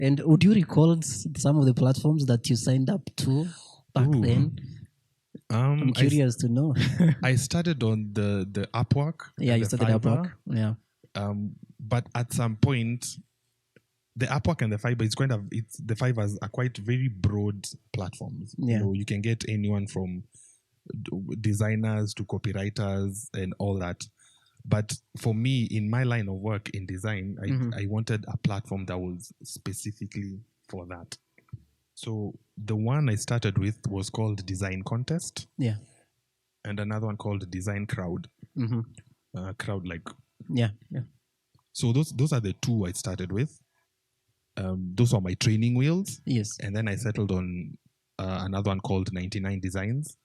And would you recall some of the platforms that you signed up to back Ooh. then? I'm curious to know. I started on the Upwork. Yeah, and you the started Fiverr. Upwork. Yeah. But at some point, the Upwork and the Fiverr the Fivers are quite very broad platforms. Yeah. You can get anyone from designers to copywriters and all that. But for me, in my line of work in design, I wanted a platform that was specifically for that. So the one I started with was called Design Contest. Yeah. And another one called Design Crowd. Crowd like. Yeah. So those are the two I started with. Those are my training wheels. Yes. And then I settled on another one called 99 Designs.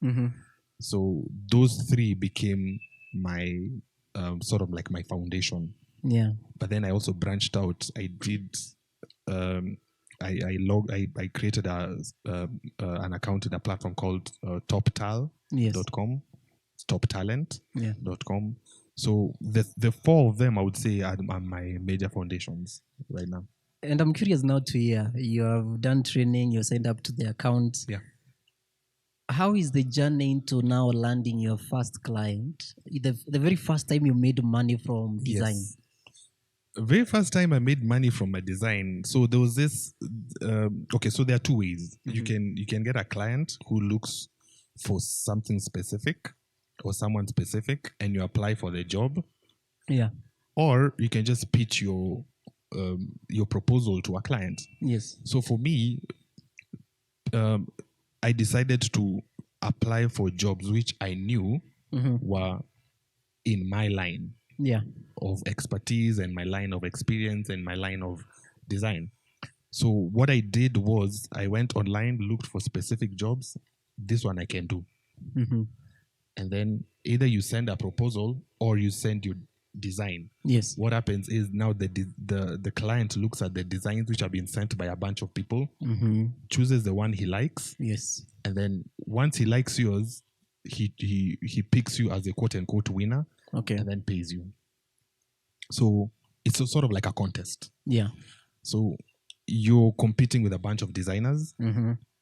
So those three became my sort of like my foundation. Yeah. But then I also branched out. I did. I created an account in a platform called toptal.com. Yes. Toptalent.com. So the four of them I would say are my major foundations right now. And I'm curious now to hear, you have done training, you signed up to the account. Yeah. How is the journey into now landing your first client? The very first time you made money from design? Yes. Very first time I made money from my design. So there was this. So there are two ways. You can get a client who looks for something specific or someone specific, and you apply for the job. Yeah. Or you can just pitch your proposal to a client. Yes. So for me, I decided to apply for jobs which I knew were in my line of expertise and my line of experience and my line of design. So what I did was I went online, looked for specific jobs. This one I can do. And then either you send a proposal or you send your design. Yes. What happens is now the client looks at the designs which have been sent by a bunch of people, chooses the one he likes. Yes. And then once he likes yours, he picks you as a quote unquote winner. Okay. And then pays you. So it's sort of like a contest. Yeah. So you're competing with a bunch of designers.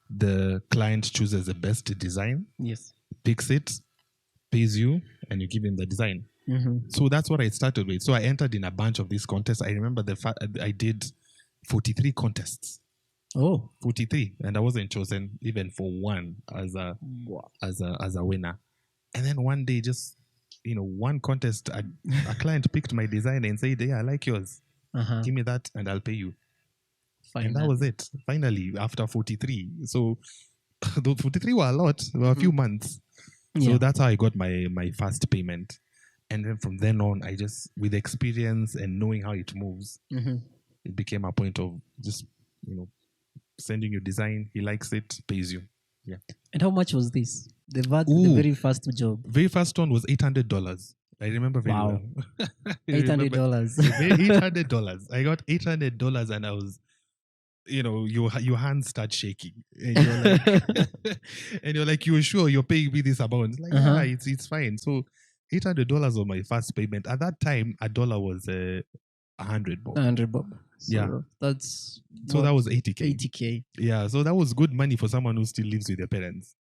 The client chooses the best design. Yes. Picks it, pays you, and you give him the design. So that's what I started with. So I entered in a bunch of these contests. I remember I did 43 contests. Oh, 43, and I wasn't chosen even for one as a winner. And then one day, just one contest, a client picked my design and said, "Yeah, I like yours. Give me that, and I'll pay you." And that was it. Finally, after 43. So those 43 were a lot. There were a few months. So that's how I got my first payment. And then from then on, I just, with experience and knowing how it moves, it became a point of just, sending your design. He likes it, pays you. Yeah. And how much was this? The very first job? Very first one was $800. I remember very well. $800. $800. I got $800 and I was, your hands start shaking. And you're like, and you're like, you're sure you're paying me this amount? Like, yeah, it's fine. So $800 was my first payment. At that time, a dollar was 100 bob. 100 bob. So yeah. That's so that was 80K. 80K. Yeah. So that was good money for someone who still lives with their parents.